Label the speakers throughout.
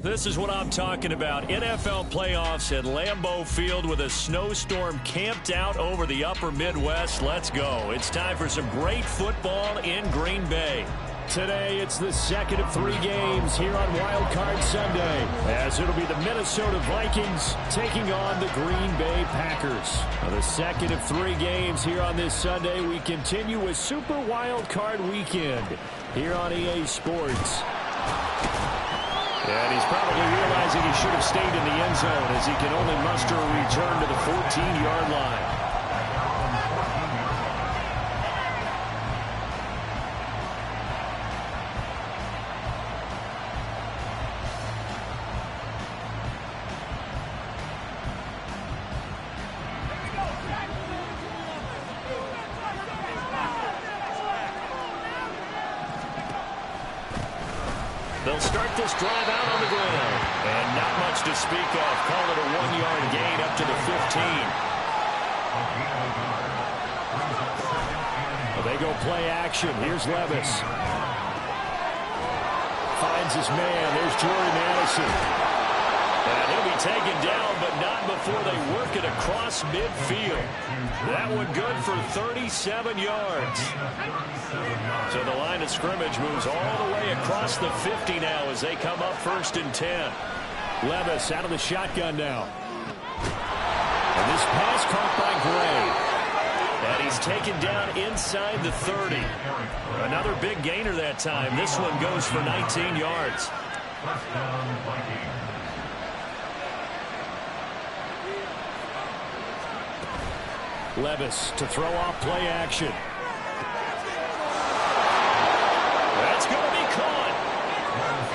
Speaker 1: This is what I'm talking about. NFL playoffs at Lambeau Field with a snowstorm camped out over the upper Midwest. Let's go. It's time for some great football in Green Bay. Today, it's the second of 3 games here on Wild Card Sunday, as it'll be the Minnesota Vikings taking on the Green Bay Packers. Now, the second of 3 games here on this Sunday, we continue with Super Wild Card Weekend here on EA Sports. And he's probably realizing he should have stayed in the end zone as he can only muster a return to the 14-yard line. They'll start this drive out on the ground. And not much to speak of. Call it a 1-yard gain up to the 15. Well, they go play action. Here's Levis. Finds his man. There's Jordy Madison. And he'll be taken down, but not before they work it across midfield. That one good for 37 yards. So the line of scrimmage moves all the way across the 50 now as they come up 1st and 10. Levis out of the shotgun now. And this pass caught by Gray. And he's taken down inside the 30. Another big gainer that time. This one goes for 19 yards. Levis to throw off play action. That's going to be caught.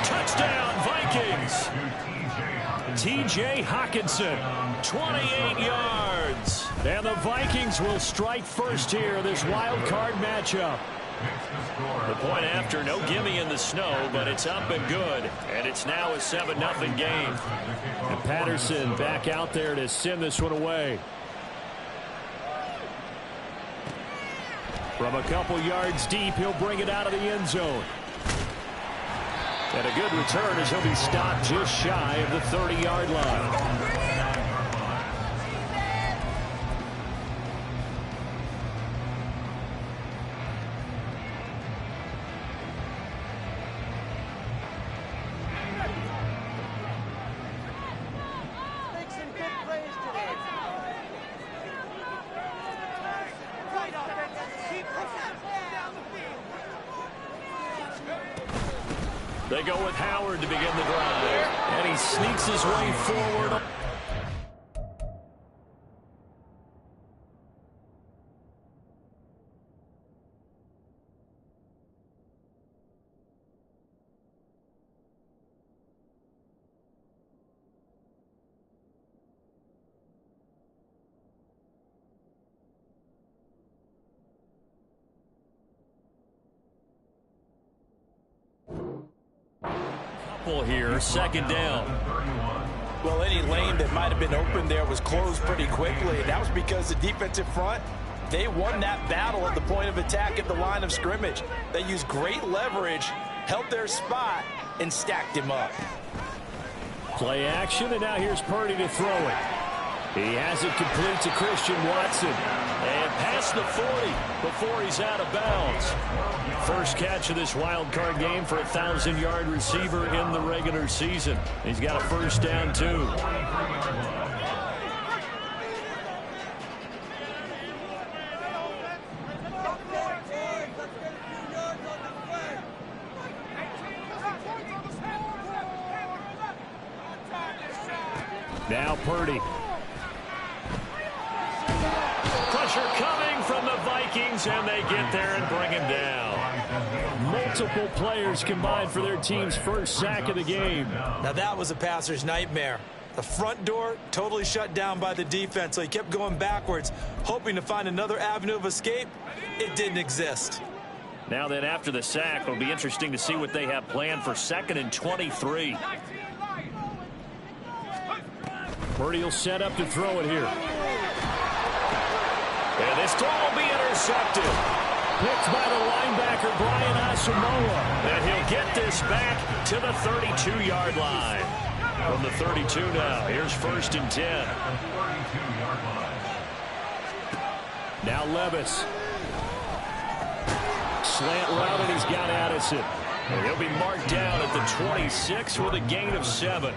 Speaker 1: Touchdown, Vikings. T.J. Hockenson, 28 yards. And the Vikings will strike first here, this wild card matchup. The point after, no gimme in the snow, but it's up and good. And it's now a 7-0 game. And Patterson back out there to send this one away. From a couple yards deep, he'll bring it out of the end zone. And a good return as he'll be stopped just shy of the 30-yard line. They go with Howard to begin the drive. And he sneaks his way forward. Here, 2nd down.
Speaker 2: Well, any lane that might have been open there was closed pretty quickly. And that was because the defensive front, they won that battle at the point of attack at the line of scrimmage. They used great leverage, held their spot, and stacked him up.
Speaker 1: Play action, and now here's Purdy to throw it. He has it complete to Christian Watson. And past the 40 before he's out of bounds. First catch of this wild card game for a 1,000-yard receiver in the regular season. He's got a first down, too. Now Purdy. Pressure coming from the Vikings, and they get there and bring him down. Multiple players combined for their team's first sack of the game.
Speaker 2: Now that was a passer's nightmare. The front door totally shut down by the defense, so he kept going backwards, hoping to find another avenue of escape. It didn't exist.
Speaker 1: Now then, after the sack, it'll be interesting to see what they have planned for 2nd and 23. Purdy will set up to throw it here. And this throw will be intercepted. picked by the linebacker, Brian Asamoah. And he'll get this back to the 32-yard line. From the 32 now, here's 1st and 10. Now Levis. Slant route, and he's got Addison. And he'll be marked down at the 26 with a gain of 7.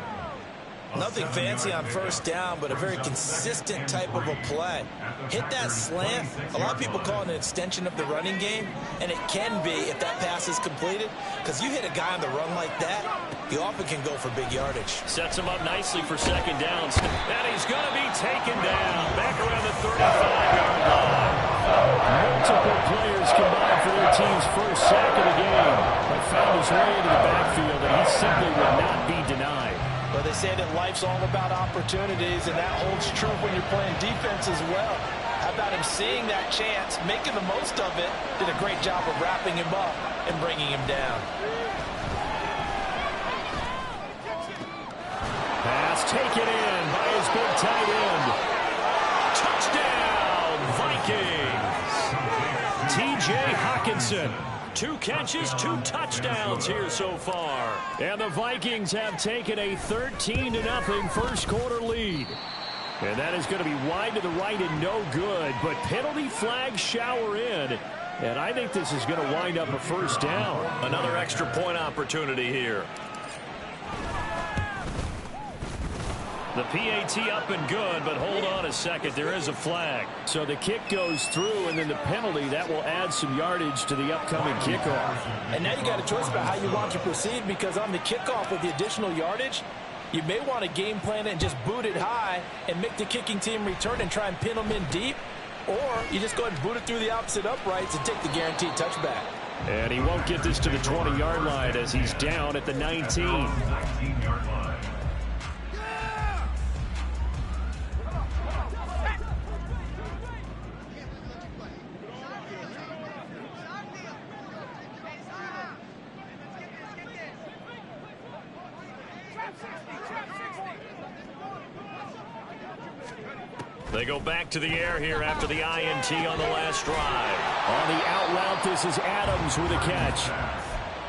Speaker 2: Nothing fancy on 1st down, but a very consistent type of a play. Hit that slant. A lot of people call it an extension of the running game, and it can be if that pass is completed, because you hit a guy on the run like that, he often can go for big yardage.
Speaker 1: Sets him up nicely for 2nd down. And he's going to be taken down back around the 35-yard line. Multiple players combined for their team's first sack of the game, but found his way into the backfield, and he simply would not be denied.
Speaker 2: Well, they say that life's all about opportunities, and that holds true when you're playing defense as well. How about him seeing that chance, making the most of it, did a great job of wrapping him up and bringing him down.
Speaker 1: Pass taken in by his big tight end. Touchdown, Vikings! T.J. Hockenson. 2 catches, 2 touchdowns here so far. And the Vikings have taken a 13-0 first quarter lead. And that is going to be wide to the right and no good, but penalty flags shower in. And I think this is going to wind up a 1st down. Another extra point opportunity here. The PAT up and good, but hold on a second. There is a flag. So the kick goes through, and then the penalty, that will add some yardage to the upcoming kickoff.
Speaker 2: And now you got a choice about how you want to proceed, because on the kickoff with the additional yardage, you may want to game plan it and just boot it high and make the kicking team return and try and pin them in deep. Or you just go ahead and boot it through the opposite uprights and take the guaranteed touchback.
Speaker 1: And he won't get this to the 20-yard line as he's down at the 19. They go back to the air here after the INT on the last drive. On the out route, this is Adams with a catch.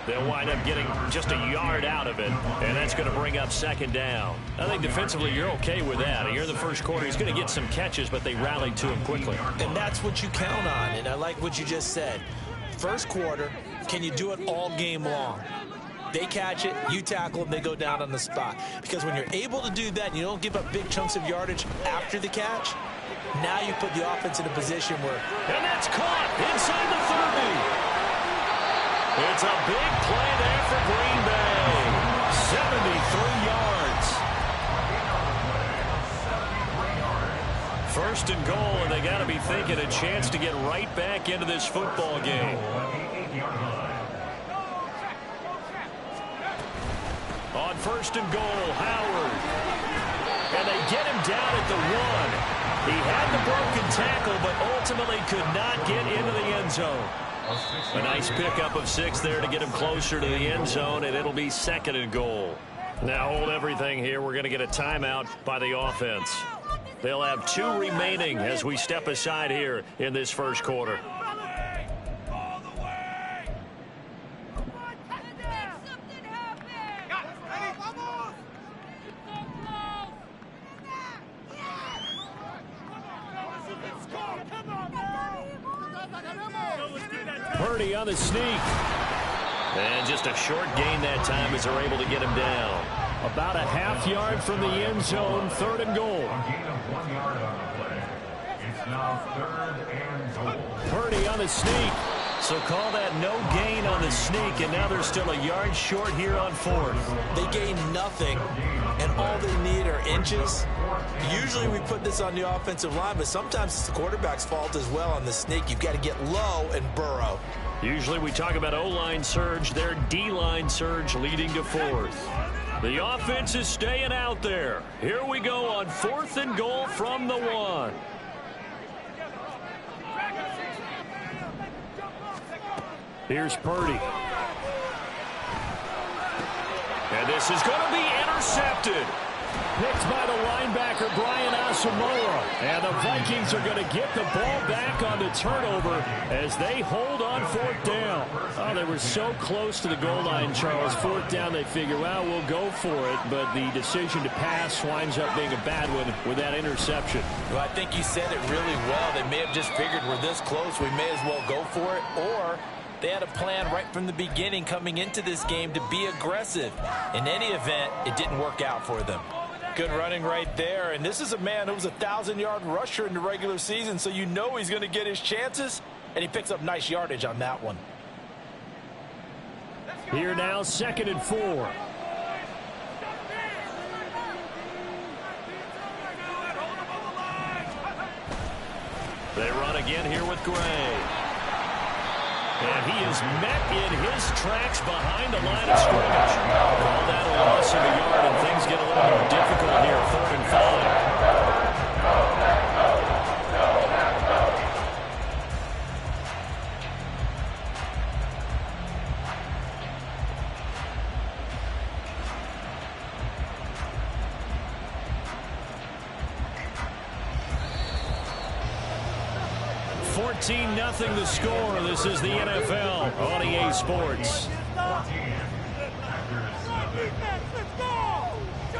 Speaker 1: They'll wind up getting just a yard out of it, and that's going to bring up 2nd down. I think defensively you're okay with that. Here in the first quarter, he's going to get some catches, but they rallied to him quickly.
Speaker 2: And that's what you count on, and I like what you just said. First quarter, can you do it all game long? They catch it, you tackle them, they go down on the spot. Because when you're able to do that and you don't give up big chunks of yardage after the catch, now you put the offense in a position where...
Speaker 1: And that's caught inside the 30. It's a big play there for Green Bay. 73 yards. 1st and goal, and they got to be thinking a chance to get right back into this football game. On 1st and goal, Howard. And they get him down at the 1. He had the broken tackle, but ultimately could not get into the end zone. A nice pickup of 6 there to get him closer to the end zone, and it'll be 2nd and goal. Now hold everything here. We're going to get a timeout by the offense. They'll have 2 remaining as we step aside here in this first quarter. Purdy on the sneak. And just a short gain that time as they're able to get him down. About a half yard from the end zone, 3rd and goal. Purdy on the sneak. So call that no gain on the sneak, and now they're still a yard short here on 4th.
Speaker 2: They gain nothing, and all they need are inches. Usually we put this on the offensive line, but sometimes it's the quarterback's fault as well on the sneak. You've got to get low and burrow.
Speaker 1: Usually we talk about O-line surge, their D-line surge leading to 4th. The offense is staying out there. Here we go on 4th and goal from the 1. Here's Purdy. And this is going to be intercepted. Picked by the linebacker, Brian Asamoah. And the Vikings are going to get the ball back on the turnover as they hold on 4th down. Oh, they were so close to the goal line, Charles. 4th down, they figure, well, we'll go for it. But the decision to pass winds up being a bad one with that interception.
Speaker 2: Well, I think you said it really well. They may have just figured we're this close, we may as well go for it. Or they had a plan right from the beginning coming into this game to be aggressive. In any event, it didn't work out for them. Good running right there. And this is a man who was a 1,000-yard rusher in the regular season, so you know he's going to get his chances. And he picks up nice yardage on that one.
Speaker 1: Here now, 2nd and 4. They run again here with Gray. And he is met in his tracks behind the line of scrimmage. Call that a loss of a yard, and things get a little more difficult here. 3rd and 14-0 the score. This is the NFL on EA Sports.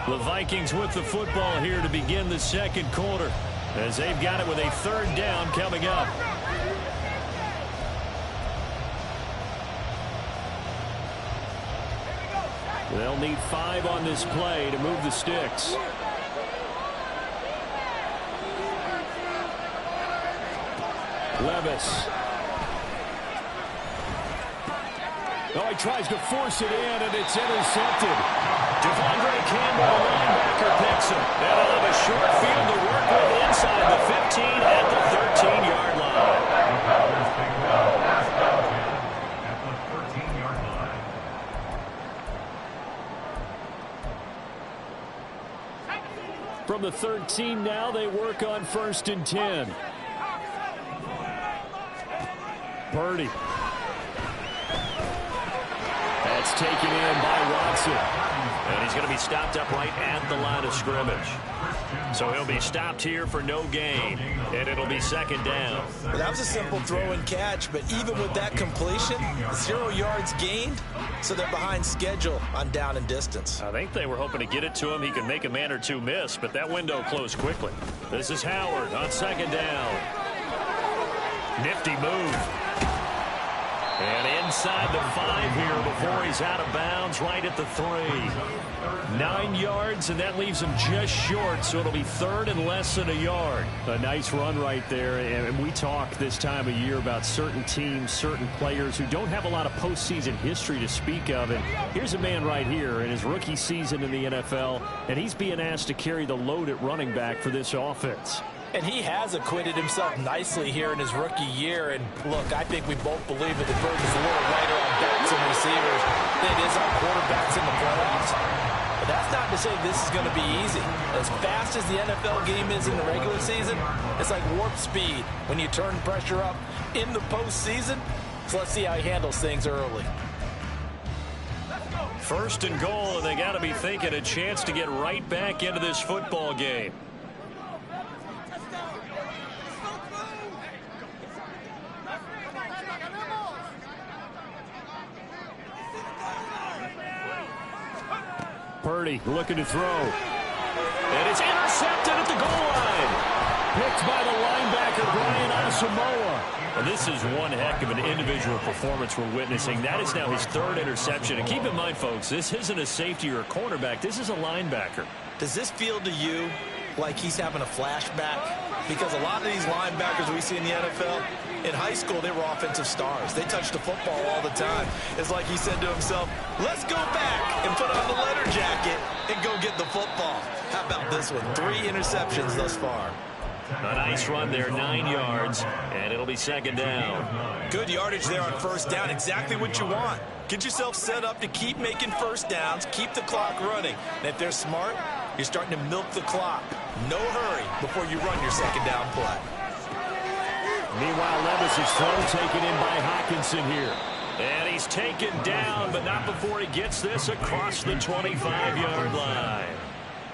Speaker 1: The Vikings with the football here to begin the 2nd quarter, as they've got it with a 3rd down coming up. They'll need 5 on this play to move the sticks. Levis. Oh, he tries to force it in, and it's intercepted. Devondre Campbell, the linebacker, picks him. And they'll have a short field to work with inside the 15 at the 13-yard line. From the 13 now, they work on 1st and 10. Purdy. That's taken in by Watson. And he's going to be stopped up right at the line of scrimmage. So he'll be stopped here for no gain. And it'll be 2nd down.
Speaker 2: Well, that was a simple throw and catch, but even with that completion, 0 yards gained, so they're behind schedule on down and distance.
Speaker 1: I think they were hoping to get it to him. He could make a man or two miss, but that window closed quickly. This is Howard on 2nd down. Nifty move. And inside the 5 here before he's out of bounds, right at the 3. 9 yards, and that leaves him just short, so it'll be 3rd and less than a yard. A nice run right there, and we talk this time of year about certain teams, certain players who don't have a lot of postseason history to speak of, and here's a man right here in his rookie season in the NFL, and he's being asked to carry the load at running back for this offense.
Speaker 2: And he has acquitted himself nicely here in his rookie year. And look, I think we both believe that the burden is a little lighter on backs and receivers than it is on quarterbacks in the playoffs. But that's not to say this is going to be easy. As fast as the NFL game is in the regular season, it's like warp speed when you turn pressure up in the postseason. So let's see how he handles things early.
Speaker 1: 1st and goal, and they got to be thinking a chance to get right back into this football game. Purdy looking to throw. And it's intercepted at the goal line. Picked by the linebacker, Brian Asamoah. And this is one heck of an individual performance we're witnessing. That is now his 3rd interception. And keep in mind, folks, this isn't a safety or a cornerback. This is a linebacker.
Speaker 2: Does this feel to you like he's having a flashback? Because a lot of these linebackers we see in the NFL, in high school, they were offensive stars. They touched the football all the time. It's like he said to himself, let's go back and put on the letter jacket and go get the football. How about this one? 3 interceptions thus far.
Speaker 1: A nice run there, 9 yards, and it'll be 2nd down.
Speaker 2: Good yardage there on 1st down. Exactly what you want. Get yourself set up to keep making 1st downs, keep the clock running. And if they're smart, you're starting to milk the clock. No hurry before you run your 2nd down play.
Speaker 1: Meanwhile, Levis' throw taken in by Hawkinson here. And he's taken down, but not before he gets this across the 25-yard line.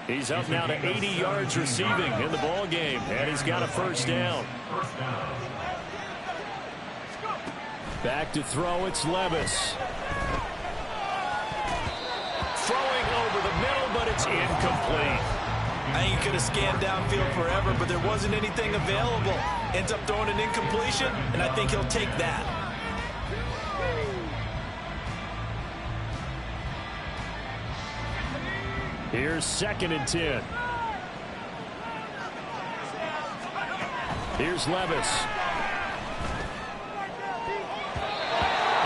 Speaker 1: He's up now to 80 yards receiving in the ball game, and he's got a first down. Back to throw, it's Levis. Throwing over the middle, but it's incomplete.
Speaker 2: I think he could have scanned downfield forever, but there wasn't anything available. Ends up throwing an incompletion, and I think he'll take that.
Speaker 1: Here's 2nd and 10. Here's Levis.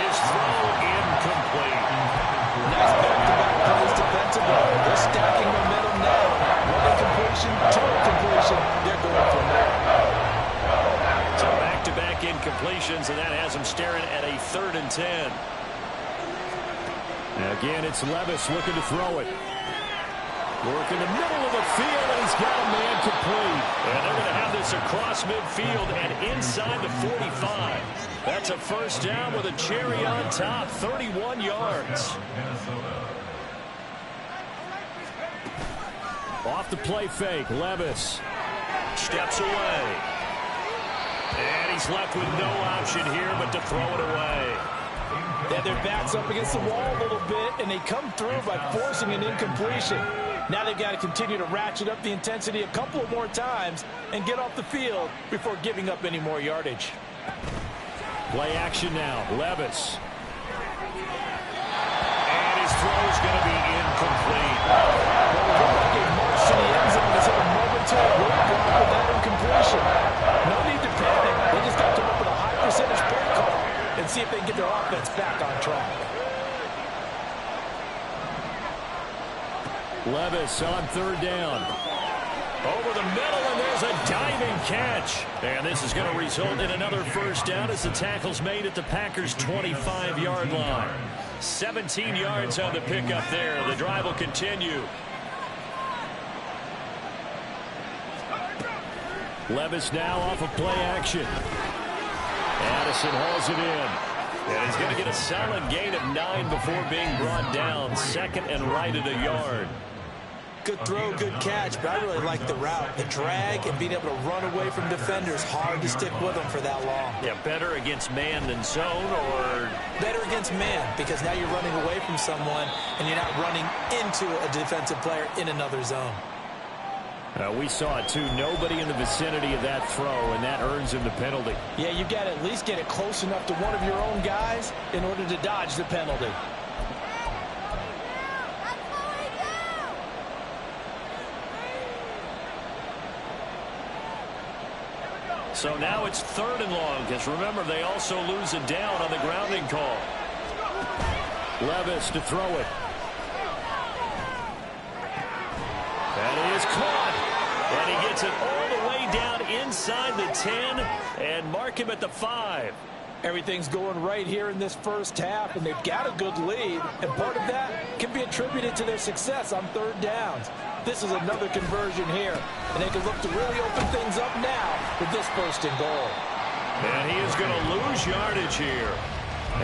Speaker 1: His throw incomplete.
Speaker 2: Nice back-to-back plays defensively. They're stacking momentum now. One incompletion, two incompletion. They're going from there.
Speaker 1: So back-to-back incompletions, and that has him staring at a 3rd and 10. Again, it's Levis looking to throw it. Work in the middle of the field, and he's got a man complete. And they're going to have this across midfield and inside the 45. That's a first down with a cherry on top, 31 yards. Off the play fake, Levis steps away. And he's left with no option here but to throw it away.
Speaker 2: They have their backs up against the wall a little bit, and they come through by forcing an incompletion. Now they've got to continue to ratchet up the intensity a couple of more times and get off the field before giving up any more yardage.
Speaker 1: Play action now, Levis. And his throw is going to be incomplete.
Speaker 2: Well, it looked like a march to the end zone has hit a momentary roadblock with that incompletion. No need to panic. They just got to come up with a high percentage play call and see if they can get their offense back on track.
Speaker 1: Levis on 3rd down. Over the middle, and there's a diving catch. And this is going to result in another first down as the tackle's made at the Packers' 25-yard line. 17 yards on the pickup there. The drive will continue. Levis now off of play action. Addison hauls it in. And he's going to get a solid gain of 9 before being brought down. 2nd and right at a yard.
Speaker 2: Good throw, good catch, but I really like the route. The drag and being able to run away from defenders. Hard to stick with them for that long.
Speaker 1: Yeah, better against man than zone, or?
Speaker 2: Better against man, because now you're running away from someone and you're not running into a defensive player in another zone.
Speaker 1: We saw it, too. Nobody in the vicinity of that throw, and that earns him the penalty.
Speaker 2: Yeah, you've got to at least get it close enough to one of your own guys in order to dodge the penalty.
Speaker 1: So now it's 3rd and long, because remember, they also lose a down on the grounding call. Levis to throw it. That is caught. And he gets it all the way down inside the 10 and mark him at the 5.
Speaker 2: Everything's going right here in this first half, and they've got a good lead, and part of that can be attributed to their success on 3rd downs. This is another conversion here, and they can look to really open things up now with this 1st and goal.
Speaker 1: And he is going to lose yardage here.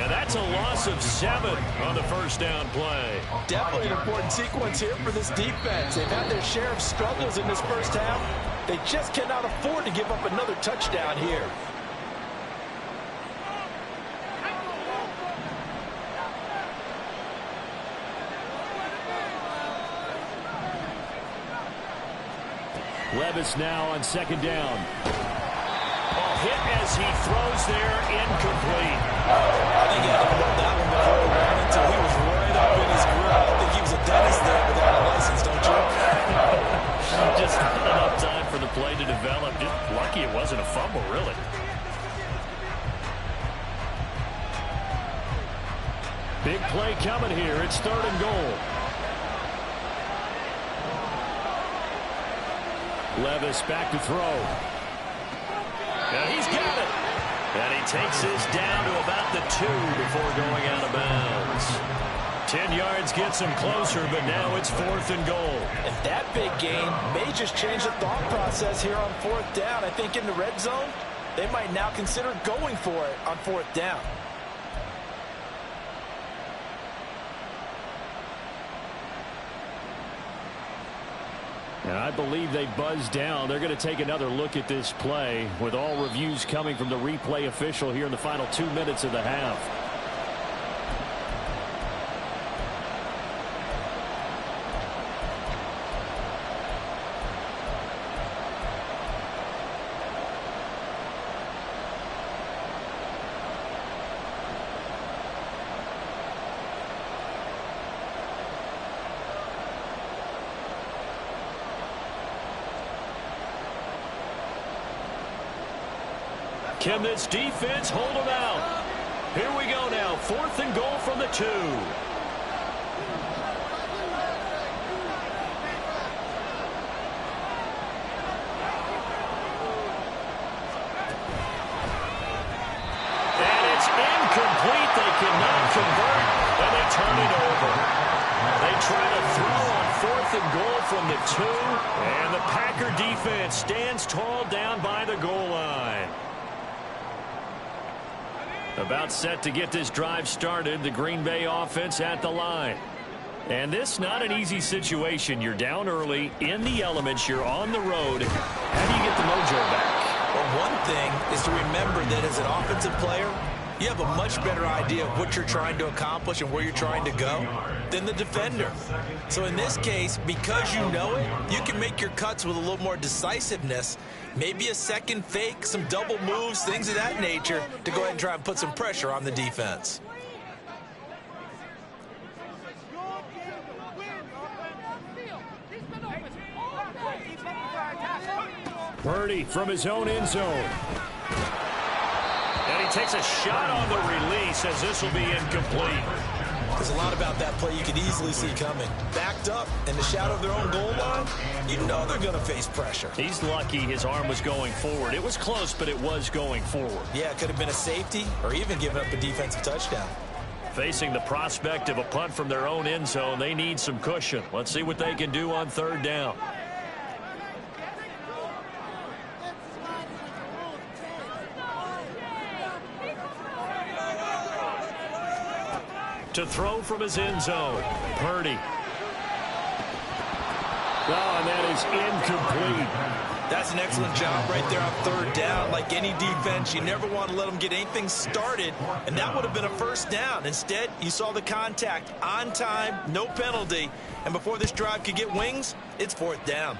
Speaker 1: And that's a loss of 7 on the first down play.
Speaker 2: Definitely an important sequence here for this defense. They've had their share of struggles in this first half. They just cannot afford to give up another touchdown here.
Speaker 1: Levis now on 2nd down. Hit as he throws there, incomplete.
Speaker 2: I think he had to hold that one before he ran until he was right up in his grill. I think he was a dentist there without a license, don't you?
Speaker 1: Just not enough time for the play to develop. Just lucky it wasn't a fumble, really. Big play coming here. It's 3rd and goal. Levis back to throw. And he's got it. And he takes this down to about the 2 before going out of bounds. 10 yards gets him closer, but now it's 4th and goal.
Speaker 2: And that big gain may just change the thought process here on 4th down. I think in the red zone, they might now consider going for it on 4th down.
Speaker 1: And I believe they buzzed down. They're going to take another look at this play with all reviews coming from the replay official here in the final 2 minutes of the half. Can this defense hold them out? Here we go now. 4th and goal from the 2. And it's incomplete. They cannot convert, and they turn it over. They try to throw on 4th and goal from the 2, and the Packer defense stands tall down by the goal line. About set to get this drive started, the Green Bay offense at the line. And this not an easy situation. You're down early, in the elements, you're on the road. How do you get the mojo back?
Speaker 2: Well, one thing is to remember that as an offensive player, you have a much better idea of what you're trying to accomplish and where you're trying to go than the defender. So in this case, because you know it, you can make your cuts with a little more decisiveness. Maybe a second fake, some double moves, things of that nature to go ahead and try and put some pressure on the defense.
Speaker 1: Purdy from his own end zone. And he takes a shot on the release as this will be incomplete.
Speaker 2: There's a lot about that play you could easily see coming. Backed up in the shadow of their own goal line, you know they're going to face pressure.
Speaker 1: He's lucky his arm was going forward. It was close, but it was going forward.
Speaker 2: Yeah, it could have been a safety or even given up a defensive touchdown.
Speaker 1: Facing the prospect of a punt from their own end zone, they need some cushion. Let's see what they can do on 3rd down. To throw from his end zone, Purdy. Oh, and that is incomplete.
Speaker 2: That's an excellent job right there on 3rd down. Like any defense, you never want to let them get anything started, and that would have been a 1st down. Instead, you saw the contact on time, no penalty, and before this drive could get wings, it's 4th down.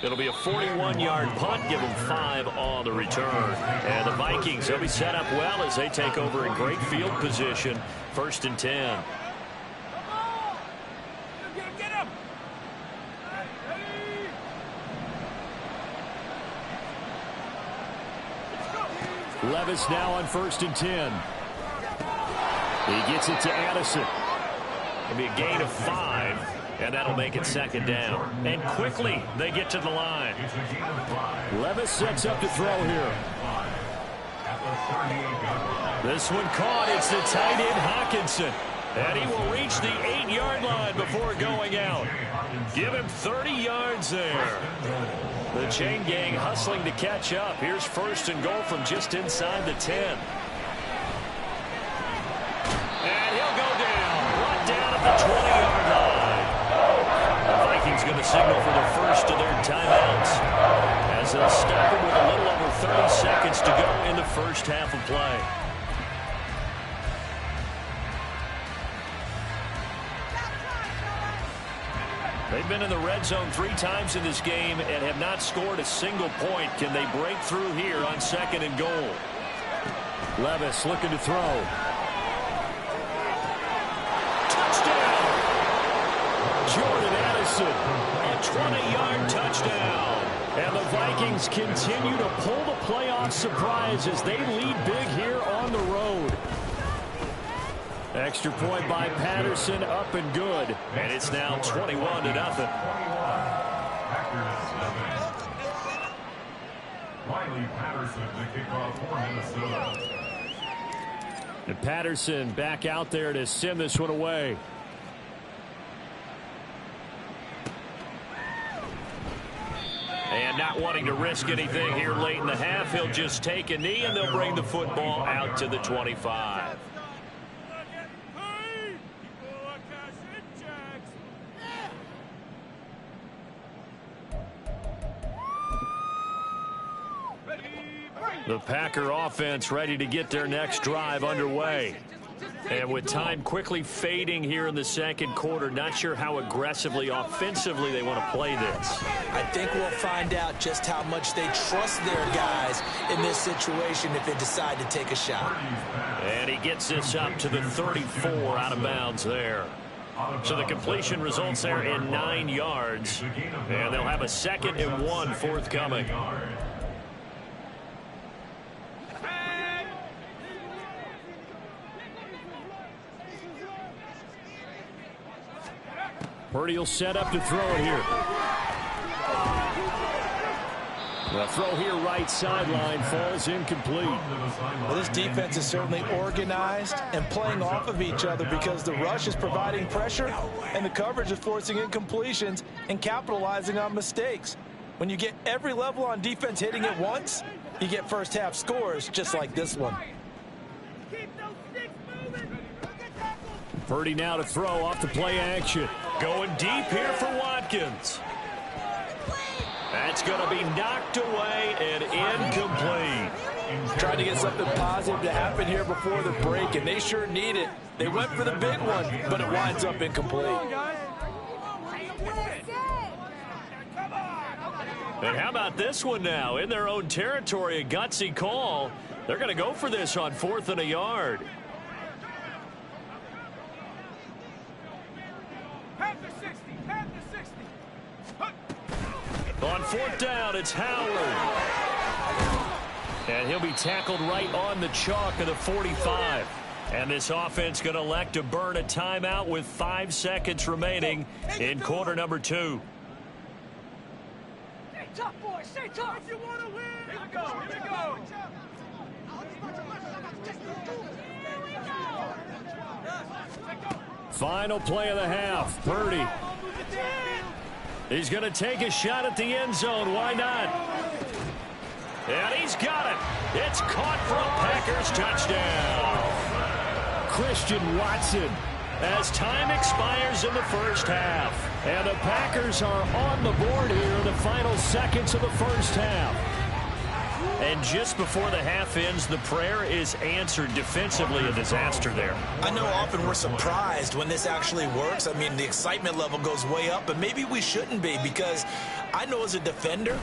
Speaker 1: It'll be a 41-yard punt, give them 5 on the return. And the Vikings, they'll be set up well as they take over in great field position. 1st and 10. Levis now on 1st and 10. He gets it to Addison. It'll be a gain of 5. And that'll make it 2nd down. And quickly, they get to the line. Levis sets up to throw here. This one caught. It's the tight end, Hawkinson. And he will reach the 8-yard line before going out. Give him 30 yards there. The chain gang hustling to catch up. Here's 1st and goal from just inside the 10. And he'll go down. Brought down at the 20-yard line. Vikings going to signal for the first of their timeouts as they'll stop him with a little over 30 seconds to go in the first half of play. They've been in the red zone 3 times in this game and have not scored a single point. Can they break through here on 2nd and goal? Levis looking to throw. Jordan Addison, a 20-yard touchdown. And the Vikings continue to pull the playoff surprise as they lead big here on the road. Extra point by Patterson, up and good. And it's now 21-0.
Speaker 3: Riley Patterson, the kickoff for Minnesota.
Speaker 1: And Patterson back out there to send this one away. And not wanting to risk anything here late in the half, he'll just take a knee and they'll bring the football out to the 25. The Packer offense ready to get their next drive underway. And with time quickly fading here in the second quarter, not sure how aggressively, offensively they want to play this.
Speaker 2: I think we'll find out just how much they trust their guys in this situation if they decide to take a shot.
Speaker 1: And he gets this up to the 34 out of bounds there. So the completion results there in 9 yards. And they'll have a 2nd and 1 forthcoming. Purdy will set up to throw it here. The throw here right sideline falls incomplete.
Speaker 2: Well, this defense is certainly organized and playing off of each other because the rush is providing pressure and the coverage is forcing incompletions and capitalizing on mistakes. When you get every level on defense hitting at once, you get first half scores just like this one.
Speaker 1: Purdy now to throw off the play action. Going deep here for Watkins. That's going to be knocked away and incomplete.
Speaker 2: Trying to get something positive to happen here before the break, and they sure need it. They went for the big one, but it winds up incomplete.
Speaker 1: And how about this one now? In their own territory, a gutsy call. They're going to go for this on 4th and a yard. On 4th down, it's Howard. And he'll be tackled right on the chalk of the 45. And this offense going to elect to burn a timeout with 5 seconds remaining in quarter number 2.
Speaker 4: Stay tough, boys. Stay tough. If you want to win. Here we go. Here we go.
Speaker 1: Final play of the half. Purdy. He's going to take a shot at the end zone. Why not? And he's got it. It's caught for a Packers touchdown. Christian Watson as time expires in the first half. And the Packers are on the board here in the final seconds of the first half. And just before the half ends, the prayer is answered. Defensively, a disaster there.
Speaker 2: I know often we're surprised when this actually works. I mean, the excitement level goes way up, but maybe we shouldn't be, because I know as a defender,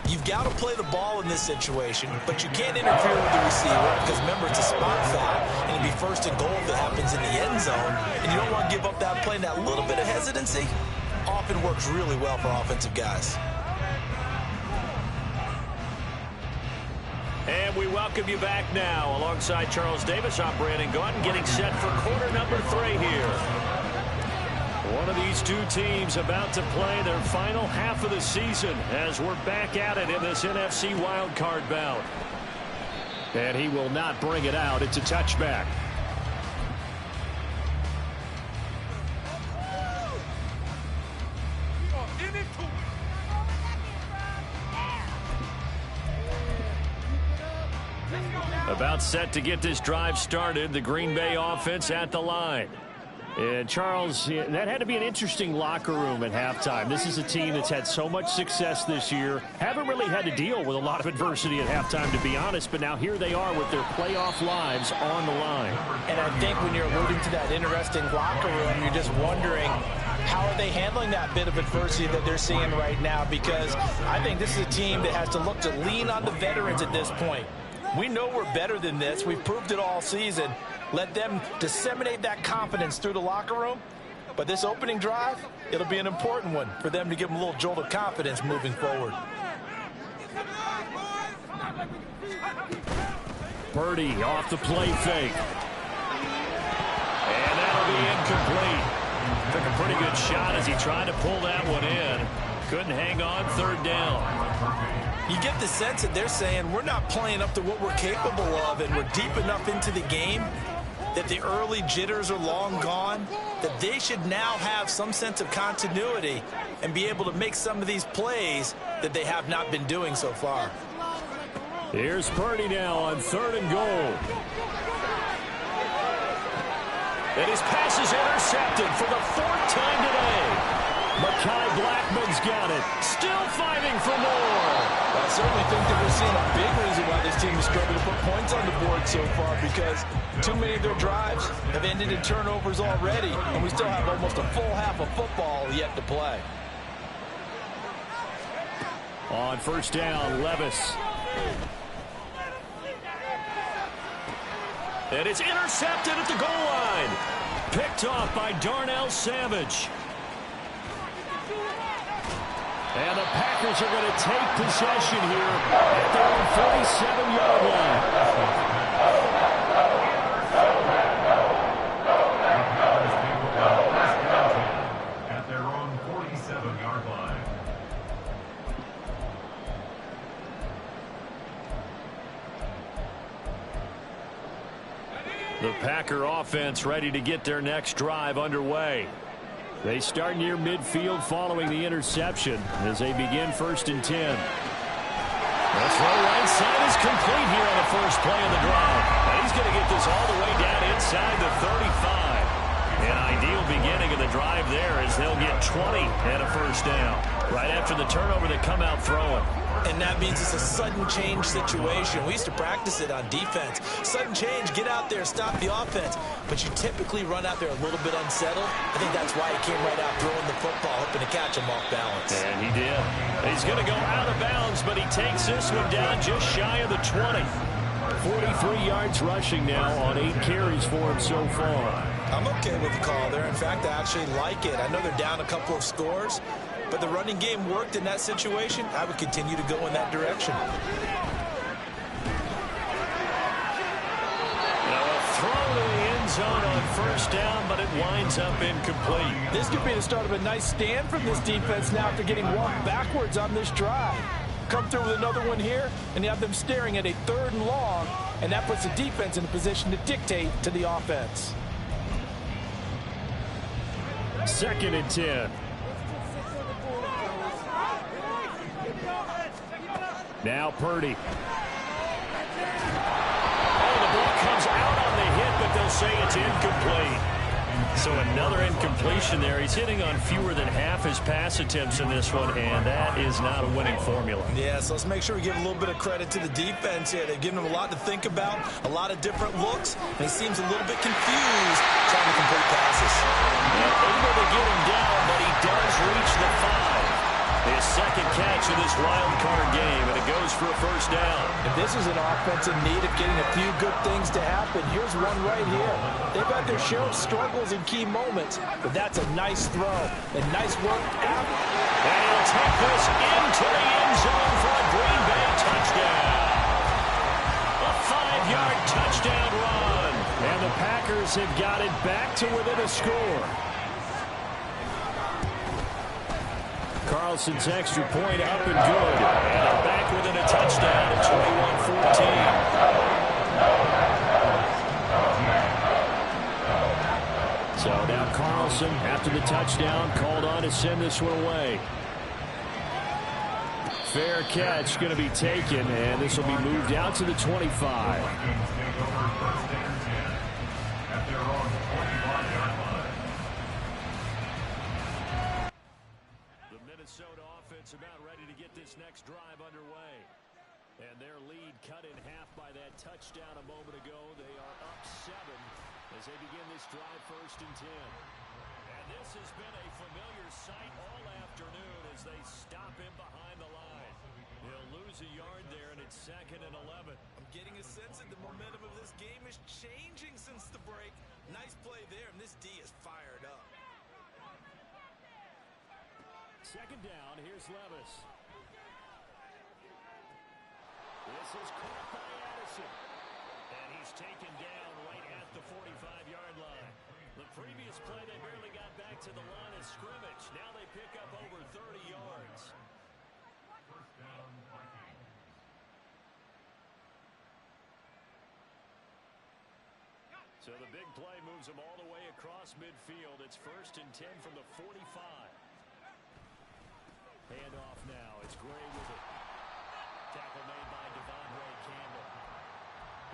Speaker 2: you've got to play the ball in this situation, but you can't interfere with the receiver because, remember, it's a spot foul, and it'd be 1st and goal if it happens in the end zone, and you don't want to give up that play. And that little bit of hesitancy often works really well for offensive guys.
Speaker 1: And we welcome you back now. Alongside Charles Davis, I'm Brandon Gaudin, getting set for quarter number 3 here. One of these two teams about to play their final half of the season as we're back at it in this NFC wildcard bout. And he will not bring it out. It's a touchback. About set to get this drive started. The Green Bay offense at the line. And Charles, that had to be an interesting locker room at halftime. This is a team that's had so much success this year. Haven't really had to deal with a lot of adversity at halftime, to be honest. But now here they are with their playoff lives on the line.
Speaker 2: And I think when you're alluding to that interesting locker room, you're just wondering, how are they handling that bit of adversity that they're seeing right now? Because I think this is a team that has to look to lean on the veterans at this point. We know we're better than this. We've proved it all season. Let them disseminate that confidence through the locker room. But this opening drive, it'll be an important one for them to give them a little jolt of confidence moving forward.
Speaker 1: Purdy off the play fake. And that'll be incomplete. Took a pretty good shot as he tried to pull that one in. Couldn't hang on. 3rd down.
Speaker 2: You get the sense that they're saying we're not playing up to what we're capable of, and we're deep enough into the game that the early jitters are long gone, that they should now have some sense of continuity and be able to make some of these plays that they have not been doing so far.
Speaker 1: Here's Purdy now on 3rd and goal. And his pass is intercepted for the 4th time today. Mekhi Blackman's got it. Still fighting for more.
Speaker 2: I certainly think that we're seeing a big reason why this team is struggling to put points on the board so far, because too many of their drives have ended in turnovers already, and we still have almost a full half of football yet to play.
Speaker 1: On first down, Levis. And it's intercepted at the goal line. Picked off by Darnell Savage. And the Packers are going to take possession here at their own 47-yard line.
Speaker 3: At their own 47-yard line.
Speaker 1: The Packer offense ready to get their next drive underway. They start near midfield following the interception as they begin 1st and 10. The throw right side is complete here on the first play of the drive. And he's going to get this all the way down inside the 35. An ideal beginning of the drive there as they'll get 20 and a first down. Right after the turnover, they come out throwing.
Speaker 2: And that means it's a sudden change situation. We used to practice it on defense. Sudden change, get out there, stop the offense. But you typically run out there a little bit unsettled. I think that's why he came right out throwing the football, hoping to catch him off balance.
Speaker 1: And he did. He's going to go out of bounds, but he takes this one down just shy of the 20. 43 yards rushing now on 8 carries for him so far.
Speaker 2: I'm okay with the call there. In fact, I actually like it. I know they're down a couple of scores, but the running game worked in that situation. I would continue to go in that direction.
Speaker 1: Now a throw to the end zone on first down, but it winds up incomplete.
Speaker 2: This could be the start of a nice stand from this defense now after getting walked backwards on this drive. Come through with another one here, and you have them staring at a 3rd and long, and that puts the defense in a position to dictate to the offense.
Speaker 1: 2nd and 10. Now Purdy. Oh, the ball comes out on the hit, but they'll say it's incomplete. So another incompletion there. He's hitting on fewer than half his pass attempts in this one, and that is not a winning formula.
Speaker 2: Yeah, so let's make sure we give a little bit of credit to the defense here. They've given him a lot to think about, a lot of different looks, and he seems a little bit confused trying to complete passes.
Speaker 1: Able to get him down, but he does reach the 5. His second catch of this wild card game, and it goes for a first down.
Speaker 2: And this is an offense in need of getting a few good things to happen. Here's one right here. They've had their share of struggles in key moments, but that's a nice throw and nice work out.
Speaker 1: And he'll take this into the end zone for a Green Bay touchdown. A 5-yard touchdown run. And the Packers have got it back to within a score. Carlson's extra point up and good. And they're back within a touchdown at 21-14. So now Carlson, after the touchdown, called on to send this one away. Fair catch going to be taken, and this will be moved out to the 25. About ready to get this next drive underway. And their lead cut in half by that touchdown a moment ago. They are up 7 as they begin this drive 1st and 10. And this has been a familiar sight all afternoon as they stop him behind the line. He'll lose a yard there, and it's 2nd and 11.
Speaker 2: I'm getting a sense that the momentum of this game is changing since the break. Nice play there, and this D is fired up.
Speaker 1: 2nd down, here's Levis. This is caught by Addison. And he's taken down right at the 45-yard line. The previous play, they barely got back to the line of scrimmage. Now they pick up over 30 yards.
Speaker 3: First down, Vikings.
Speaker 1: So the big play moves them all the way across midfield. It's 1st and 10 from the 45. Handoff now. It's Gray with it. Tackle made by Devondre Campbell.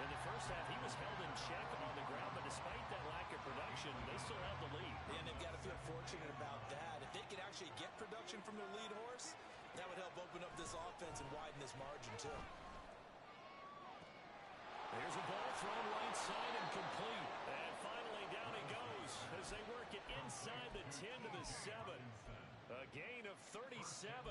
Speaker 1: And the first first half, he was held in check on the ground, but despite that lack of production, they still have the lead.
Speaker 2: And they've got to feel fortunate about that. If they could actually get production from their lead horse, that would help open up this offense and widen this margin, too.
Speaker 1: There's a ball thrown right side and complete. And finally down he goes as they work it inside the 10 to the 7. A gain of 37.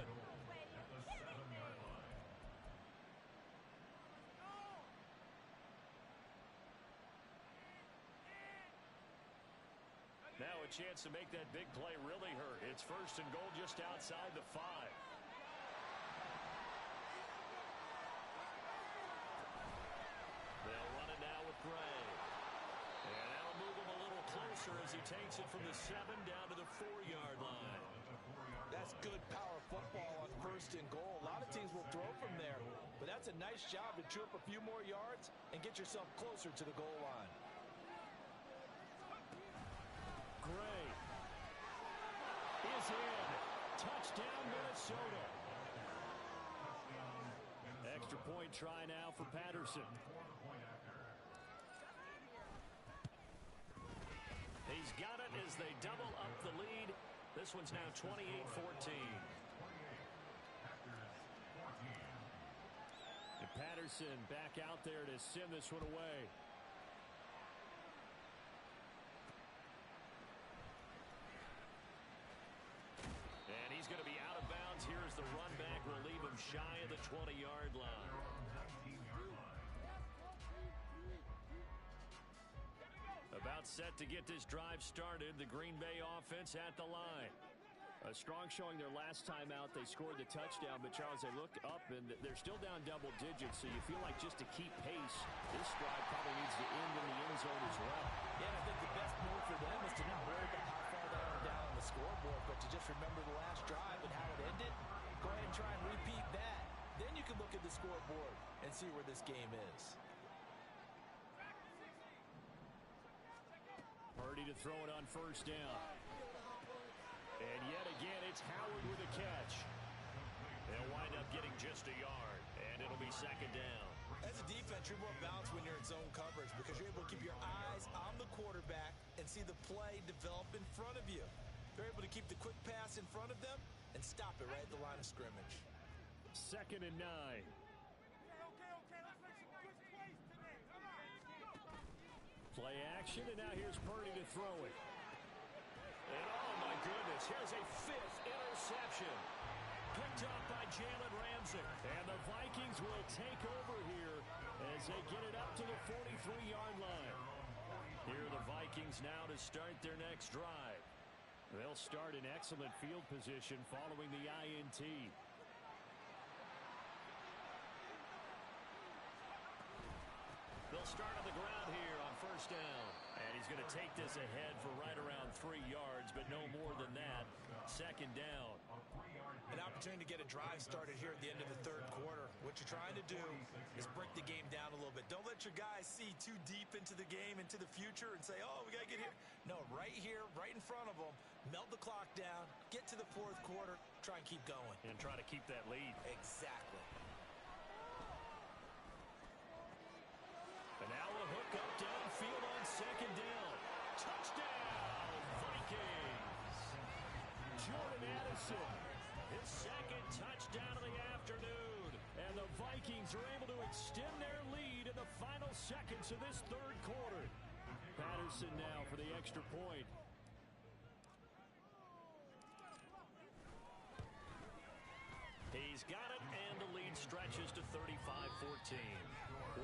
Speaker 1: Now a chance to make that big play really hurt. It's first and goal just outside the 5. They'll run it now with Gray. And that'll move him a little closer as he takes it from the 7 down to the 4-yard line.
Speaker 2: That's good power football on first and goal. A lot of teams will throw from there, but that's a nice job to chew up a few more yards and get yourself closer to the goal line.
Speaker 1: Gray is in. Touchdown, Minnesota. Extra point try now for Patterson. He's got it as they double up the lead. This one's now 28-14. And Patterson back out there to send this one away. And he's going to be out of bounds here as the run back will leave him shy of the 20-yard line. About set to get this drive started. The Green Bay offense at the line. A strong showing their last time out. They scored the touchdown, but Charles, they look up and they're still down double digits, so you feel like just to keep pace, this drive probably needs to end in the end zone as well.
Speaker 2: Yeah, I think the best move for them is to not worry about how far they are down on the scoreboard, but to just remember the last drive and how it ended. Go ahead and try and repeat that. Then you can look at the scoreboard and see where this game is.
Speaker 1: Purdy to throw it on first down. And yet again, it's Howard with a catch. They'll wind up getting just a yard, and it'll be second down.
Speaker 2: As a defense, you're more balanced when you're in zone coverage because you're able to keep your eyes on the quarterback and see the play develop in front of you. They're able to keep the quick pass in front of them and stop it right at the line of scrimmage.
Speaker 1: 2nd and 9.
Speaker 4: Okay, let's make some quick plays today. Come on.
Speaker 1: Play action, and now here's Purdy to throw it. And oh my goodness, here's a 5th interception. Picked up by Jalen Ramsey. And the Vikings will take over here as they get it up to the 43-yard line. Here are the Vikings now to start their next drive. They'll start in excellent field position following the INT. They'll start on the ground here on first down. And he's going to take this ahead for right around 3 yards, but no more than that. 2nd down.
Speaker 2: An opportunity to get a drive started here at the end of the 3rd quarter. What you're trying to do is break the game down a little bit. Don't let your guys see too deep into the game, into the future, and say, oh, we got to get here. No, right here, right in front of them, melt the clock down, get to the 4th quarter, try and keep going.
Speaker 1: And try to keep that lead.
Speaker 2: Exactly.
Speaker 1: And now a hook up downfield on 2nd down. Touchdown, Vikings! Jordan Addison, his 2nd touchdown of the afternoon. And the Vikings are able to extend their lead in the final seconds of this 3rd quarter. Patterson now for the extra point. He's got it, and the lead stretches to 35-14.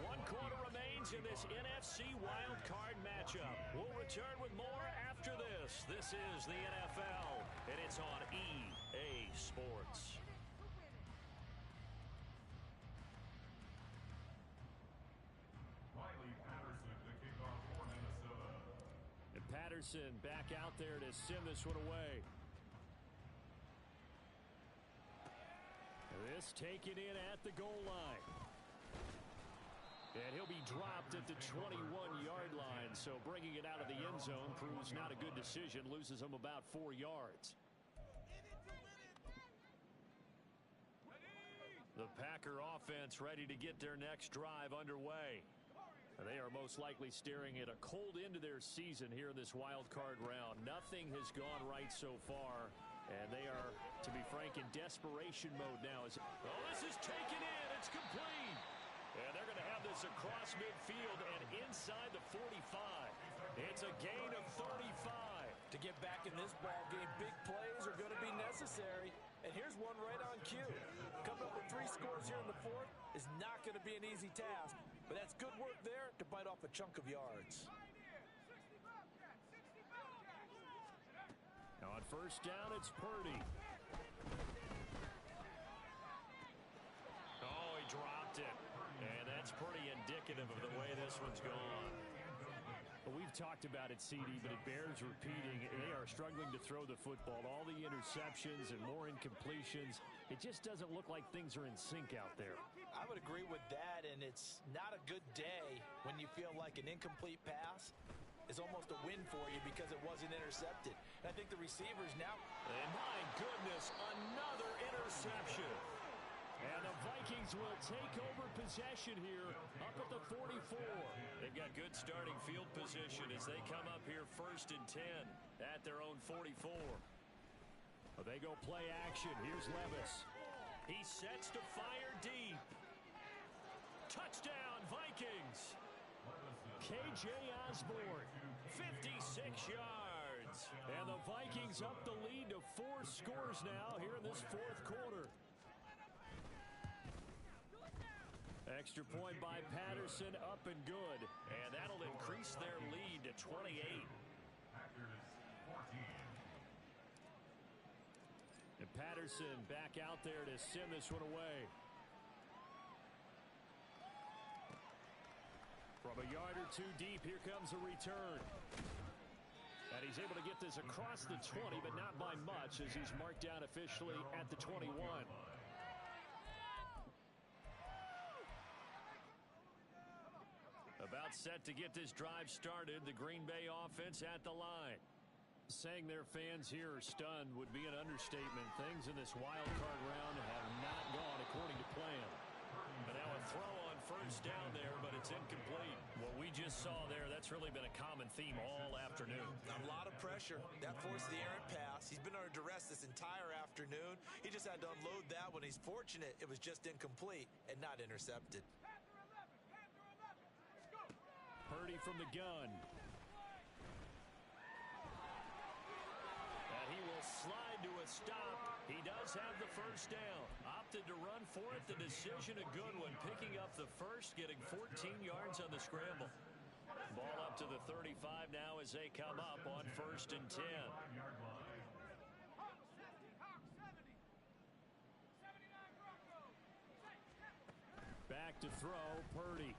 Speaker 1: 1 quarter remains in this NFC wildcard matchup. We'll return with more after this. This is the NFL, and it's on EA Sports.
Speaker 3: Riley Patterson to kick off for Minnesota.
Speaker 1: And Patterson back out there to send this one away. This taken in at the goal line. And he'll be dropped at the 21-yard line, so bringing it out of the end zone proves not a good decision, loses him about 4 yards. The Packer offense ready to get their next drive underway. They are most likely staring at a cold end to their season here in this wild card round. Nothing has gone right so far, and they are, to be frank, in desperation mode now. Oh, this is taken in. It's complete. And they're going to have this across midfield and inside the 45. It's a gain of 35.
Speaker 2: To get back in this ball game, big plays are going to be necessary. And here's one right on cue. Coming up with 3 scores here in the 4th is not going to be an easy task. But that's good work there to bite off a chunk of yards.
Speaker 1: Now on first down, it's Purdy. Oh, he dropped it. And that's pretty indicative of the way this one's gone. Well, we've talked about it, CD, but it bears repeating. They are struggling to throw the football. All the interceptions and more incompletions. It just doesn't look like things are in sync out there.
Speaker 2: I would agree with that, and it's not a good day when you feel like an incomplete pass is almost a win for you because it wasn't intercepted. And I think the receivers now...
Speaker 1: And my goodness, another interception. And the Vikings will take over possession here up at the 44. They've got good starting field position as they come up here 1st and 10 at their own 44. Well, they go play action. Here's Levis. He sets to fire deep. Touchdown, Vikings. K.J. Osborne, 56 yards. And the Vikings up the lead to 4 scores now here in this 4th quarter. Extra point by Patterson, up and good. And that'll increase their lead to 28. And Patterson back out there to send this one away. From a yard or 2 deep, here comes a return. And he's able to get this across the 20, but not by much as he's marked down officially at the 21. About set to get this drive started. The Green Bay offense at the line. Saying their fans here are stunned would be an understatement. Things in this wild card round have not gone according to plan. And now a throw on first down there, but it's incomplete. What we just saw there, that's really been a common theme all afternoon.
Speaker 2: A lot of pressure. That forced the errant pass. He's been under duress this entire afternoon. He just had to unload that one. He's fortunate it was just incomplete and not intercepted.
Speaker 1: Purdy from the gun. And he will slide to a stop. He does have the first down. Opted to run for it. The decision a good one. Picking up the first, getting 14 yards on the scramble. Ball up to the 35 now as they come up on 1st and 10. Back to throw, Purdy.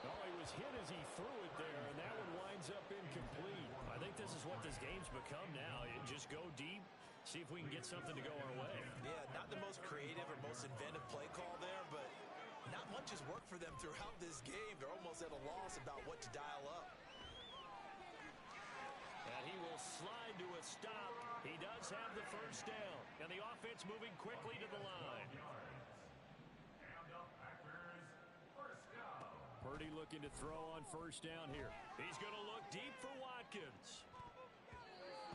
Speaker 1: Oh, he was hit as he threw it there, and that one winds up incomplete. I think this is what this game's become now. You just go deep, see if we can get something to go our way.
Speaker 2: Yeah, not the most creative or most inventive play call there, but not much has worked for them throughout this game. They're almost at a loss about what to dial up.
Speaker 1: And he will slide to a stop. He does have the first down. And the offense moving quickly to the line. Purdy looking to throw on first down here. He's going to look deep for Watkins.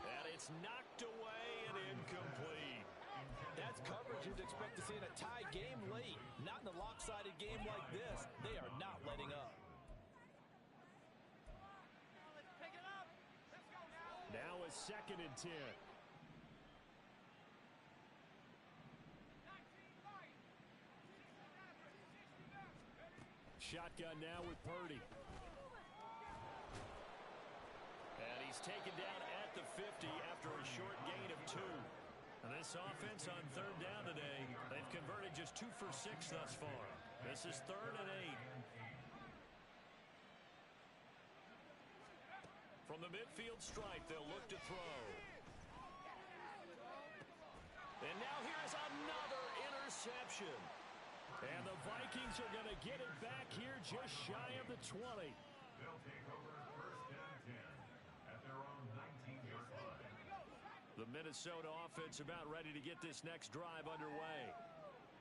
Speaker 1: And it's knocked away and incomplete.
Speaker 2: That's coverage you'd expect to see in a tie game late. Not in a lopsided game like this. They are not letting up.
Speaker 1: Now a 2nd and 10. Shotgun now with Purdy. And he's taken down at the 50 after a short gain of 2. And this offense on 3rd down today, they've converted just 2 for 6 thus far. This is 3rd and 8. From the midfield stripe, they'll look to throw. And now here's another interception. And the Vikings are going to get it back here just shy of the 20.
Speaker 3: They'll take over 1st and 10 at their own 19-yard line.
Speaker 1: The Minnesota offense about ready to get this next drive underway.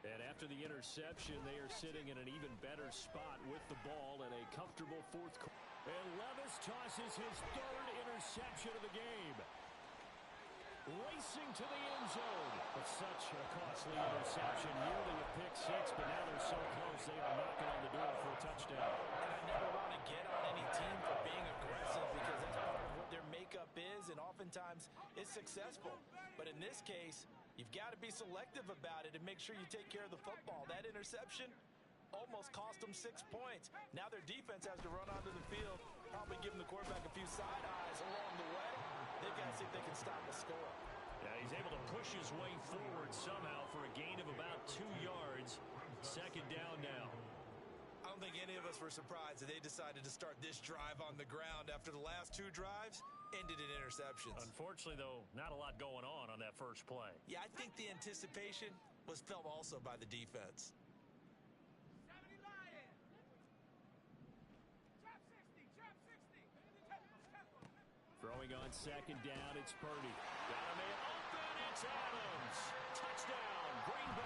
Speaker 1: And after the interception, they are sitting in an even better spot with the ball in a comfortable fourth quarter. And Levis tosses his third interception of the game. Racing to the end zone. But such a costly interception. Nearly a pick six, but now they're so close they are knocking on the door for a touchdown.
Speaker 2: And I never want to get on any team for being aggressive because that's part of what their makeup is, and oftentimes it's successful. But in this case, you've got to be selective about it and make sure you take care of the football. That interception almost cost them 6 points. Now their defense has to run onto the field, probably giving the quarterback a few side eyes along the way. They've got to see if they can stop the score.
Speaker 1: Yeah, he's able to push his way forward somehow for a gain of about 2 yards. Second down now.
Speaker 5: I don't think any of us were surprised that they decided to start this drive on the ground after the last 2 drives ended in interceptions.
Speaker 1: Unfortunately, though, not a lot going on that first play.
Speaker 5: Yeah, I think the anticipation was felt also by the defense.
Speaker 4: 70 Lions. Trap 60, trap 60. Tempo.
Speaker 1: Throwing on second down, it's Purdy. Got a man open, it's Adams. Touchdown, Green Bay.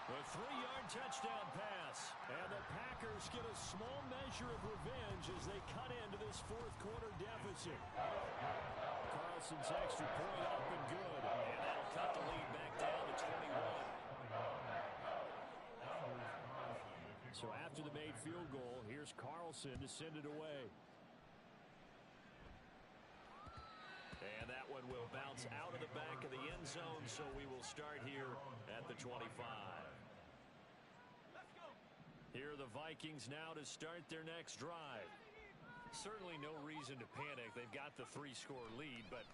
Speaker 1: A 3-yard touchdown pass. And the Packers get a small measure of revenge as they cut into this fourth quarter deficit. Carlson's extra point up and good. And that'll cut the lead back down to 21. So after the made field goal, here's Carlson to send it away. And that one will bounce out of the back of the end zone, so we will start here at the 25. Here are the Vikings now to start their next drive. Certainly no reason to panic. They've got the 3-score lead, but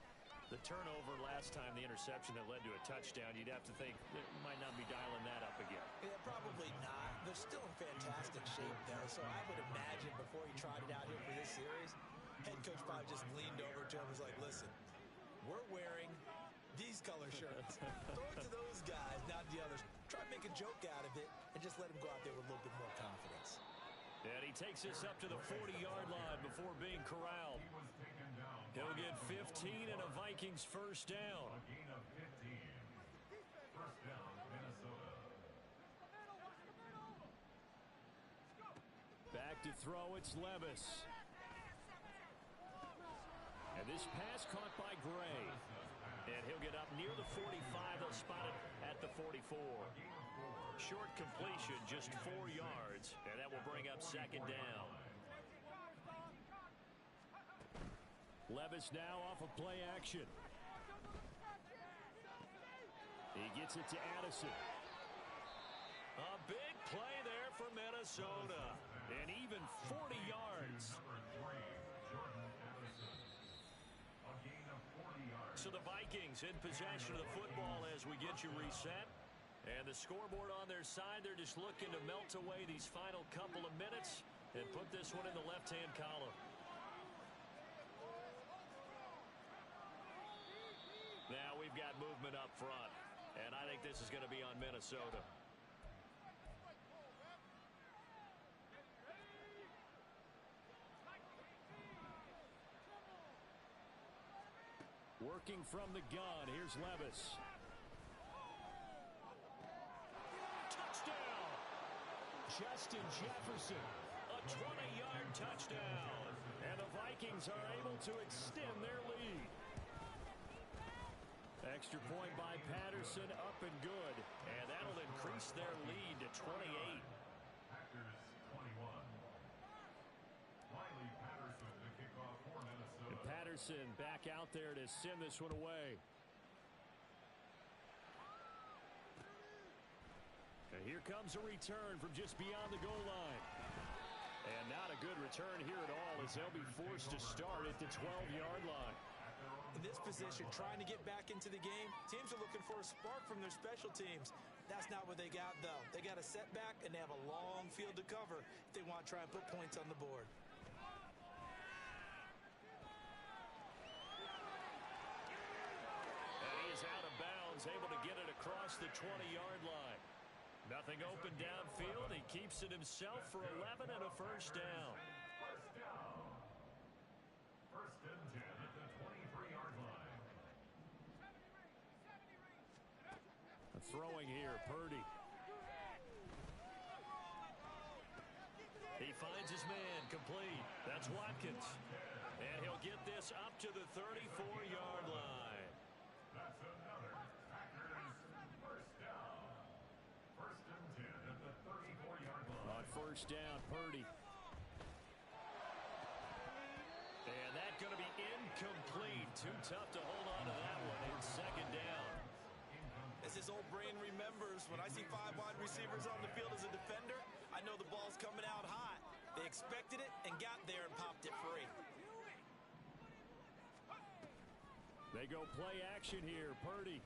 Speaker 1: the turnover last time, the interception that led to a touchdown, you'd have to think it might not be dialing that up again.
Speaker 2: Yeah, probably not. They're still in fantastic shape, though, so I would imagine before he tried it out here for this series, head coach probably just leaned over to him and was like, listen, we're wearing these color shirts. Throw it to those guys, not the others. Try to make a joke out of it and just let him go out there with a little bit more confidence.
Speaker 1: And he takes us up to the 40-yard line before being corralled. He'll get 15 and a Vikings first down.
Speaker 3: A gain of 15. First down, Minnesota.
Speaker 1: Back to throw, it's Levis. And this pass caught by Gray. And he'll get up near the 45. They'll spot it at the 44. Short completion, just 4 yards. And that will bring up second down. Levis now off of play action. He gets it to Addison. A big play there for Minnesota. And even 40 yards. So the Vikings in possession of the football as we get you reset. And the scoreboard on their side, they're just looking to melt away these final couple of minutes and put this one in the left-hand column. Now we've got movement up front. And I think this is going to be on Minnesota. Working from the gun, here's Levis. Touchdown! Justin Jefferson, a 20-yard touchdown. And the Vikings are able to extend their lead. Extra point by Patterson, up and good. And that'll increase their lead to 28.
Speaker 3: Packers 21. Wiley Patterson to kick off for Minnesota.
Speaker 1: And Patterson back out there to send this one away. And here comes a return from just beyond the goal line. And not a good return here at all as they'll be forced to start at the 12-yard line.
Speaker 2: In this position, trying to get back into the game, teams are looking for a spark from their special teams. That's not what they got, though. They got a setback, and they have a long field to cover if they want to try and put points on the board.
Speaker 1: And he is out of bounds, able to get it across the 20-yard line. Nothing open downfield. He keeps it himself for 11 and a first down.
Speaker 3: First down. First and 10 at the 23-yard line.
Speaker 1: A throwing here. Purdy. He finds his man, complete. That's Watkins. And he'll get this up to the 34-yard line.
Speaker 3: That's another Packers first down. First and 10 at the 34-yard line.
Speaker 1: On first down, Purdy. And that's going to be incomplete. Too tough to hold on to that one. It's second down.
Speaker 2: As his old brain remembers, when I see 5 wide receivers on the field as a defender, I know the ball's coming out hot. They expected it and got there and popped it free.
Speaker 1: They go play action here. Purdy.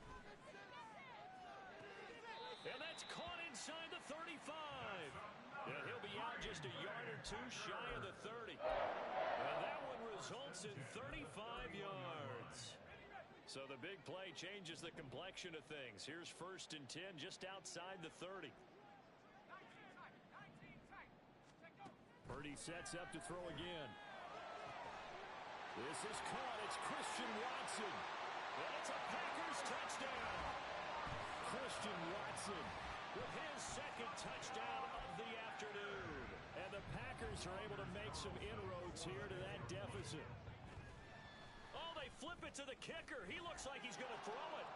Speaker 1: And that's caught inside the 35. And he'll be out just a yard or two shy of the 30. And that one results in 35 yards. So the big play changes the complexion of things. Here's first and 10 just outside the 30. Purdy sets up to throw again. This is caught. It's Christian Watson. And it's a Packers touchdown. Christian Watson with his second touchdown of the afternoon. And the Packers are able to make some inroads here to that deficit. Oh, they flip it to the kicker. He looks like he's going to throw it.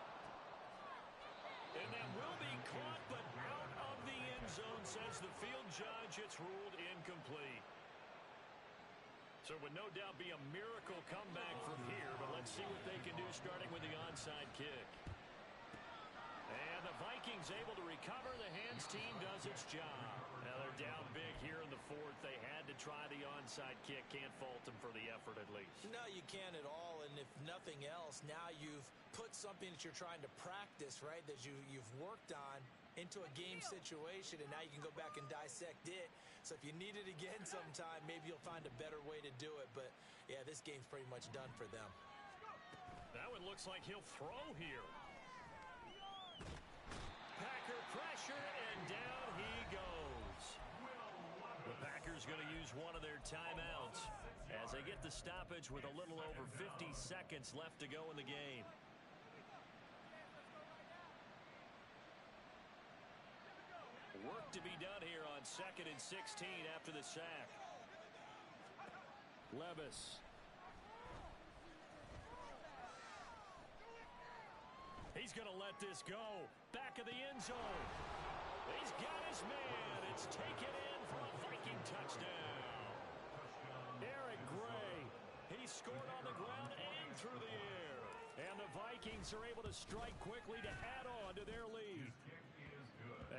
Speaker 1: And that will be caught, but out of the end zone, says the field judge. It's ruled incomplete. So it would no doubt be a miracle comeback from here, but let's see what they can do starting with the onside kick. And the Vikings able to recover. The hands team does its job. Now they're down big here in the fourth. They had to try the onside kick. Can't fault them for the effort at least.
Speaker 2: No, you can't at all. And if nothing else, now you've put something that you're trying to practice, right, that you've worked on into a game situation, and now you can go back and dissect it. So if you need it again sometime, maybe you'll find a better way to do it. But, yeah, this game's pretty much done for them.
Speaker 1: That one looks like he'll throw here. Packer pressure, and down he goes. The Packers going to use one of their timeouts as they get the stoppage with a little over 50 seconds left to go in the game. Work to be done here on 2nd and 16 after the sack. Levis. He's going to let this go. Back of the end zone. He's got his man. It's taken in for a Viking touchdown. Eric Gray. He scored on the ground and through the air. And the Vikings are able to strike quickly to add on to their lead.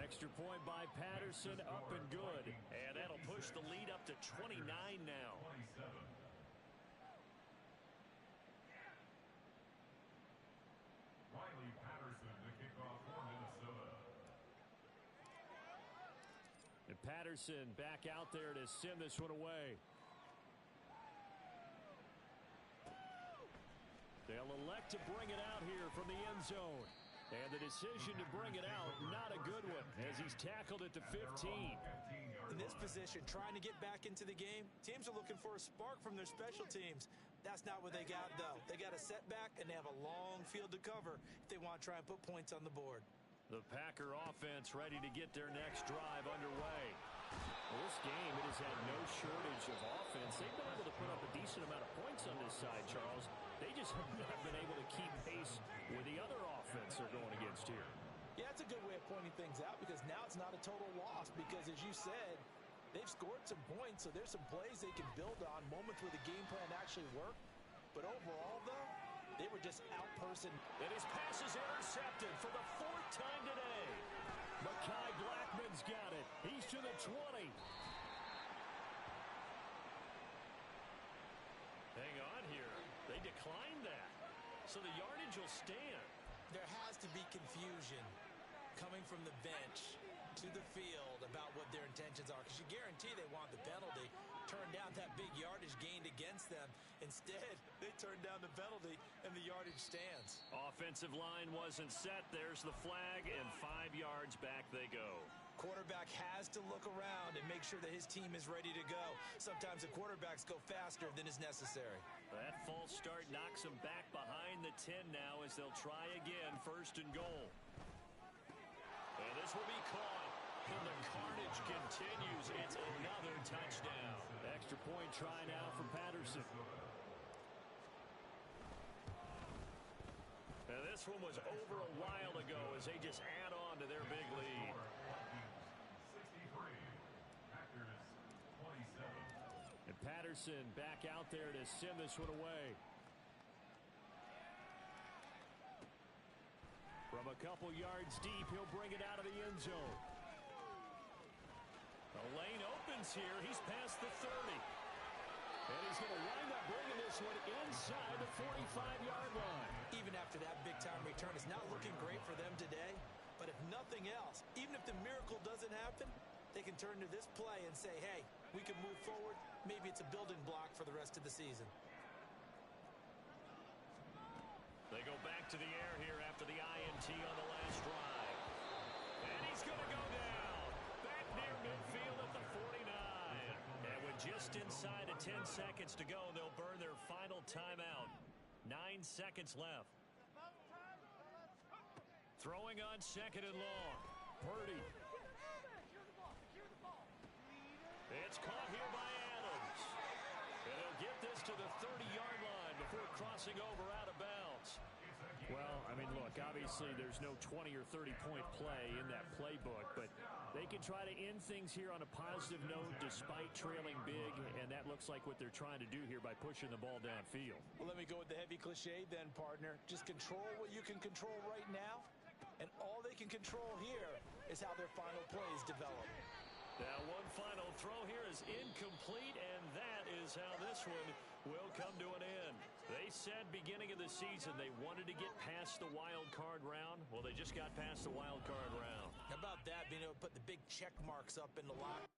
Speaker 1: Extra point by Patterson, up and good. And that'll push the lead up to 29 now.
Speaker 3: Riley Patterson to kick off for Minnesota.
Speaker 1: And Patterson back out there to send this one away. They'll elect to bring it out here from the end zone. And the decision to bring it out, not a good one, as he's tackled it to 15.
Speaker 2: In this position, trying to get back into the game, teams are looking for a spark from their special teams. That's not what they got, though. They got a setback, and they have a long field to cover if they want to try and put points on the board.
Speaker 1: The Packer offense ready to get their next drive underway. Well, this game, it has had no shortage of offense. They've been able to put up a decent amount of points on this side, Charles. They just have not been able to keep pace with the other offense they're going against here.
Speaker 2: Yeah, that's a good way of pointing things out, because now it's not a total loss, because as you said, they've scored some points, so there's some plays they can build on, moments where the game plan actually worked. But overall, though, they were just out-personed.
Speaker 1: And his pass is intercepted for the 4th time today. Mekhi Blackman's got it. He's to the 20. Hang on here. They declined that. So the yardage will stand.
Speaker 2: There has to be confusion coming from the bench to the field about what their intentions are, because you guarantee they want the penalty. Turn down that big yardage gained against them. Instead, they turn down the penalty, and the yardage stands.
Speaker 1: Offensive line wasn't set. There's the flag, and 5 yards back they go.
Speaker 2: Quarterback has to look around and make sure that his team is ready to go. Sometimes the quarterbacks go faster than is necessary.
Speaker 1: That false start knocks them back behind the 10 now as they'll try again, 1st and goal. throws will be caught. And the carnage continues. It's another touchdown. Extra point try now for Patterson. Now this one was over a while ago as they just add on to their big lead.
Speaker 3: 63. Packers 27.
Speaker 1: And Patterson back out there to send this one away. From a couple yards deep, he'll bring it out of the end zone. The lane opens here. He's past the 30. And he's going to wind up bringing this one inside the 45-yard line.
Speaker 2: Even after that big-time return, it's not looking great for them today. But if nothing else, even if the miracle doesn't happen, they can turn to this play and say, hey, we can move forward. Maybe it's a building block for the rest of the season.
Speaker 1: They go back to the air here after the INT on the last drive. And he's going to go down. Back near midfield at the 49. And with just inside of 10 seconds to go, they'll burn their final timeout. 9 seconds left. Throwing on second and long. Purdy. It's caught here by Adams. And he'll get this to the 30-yard line before crossing over out of bounds. Well, I mean, look, obviously there's no 20 or 30-point play in that playbook, but they can try to end things here on a positive note despite trailing big, and that looks like what they're trying to do here by pushing the ball downfield.
Speaker 2: Well, let me go with the heavy cliche then, partner. Just control what you can control right now, and all they can control here is how their final plays develop.
Speaker 1: Now one final throw here is incomplete, and that is how this one will come to an end. They said beginning of the season they wanted to get past the wild card round. Well, they just got past the wild card round.
Speaker 2: How about that, being able to put the big check marks up in the locker?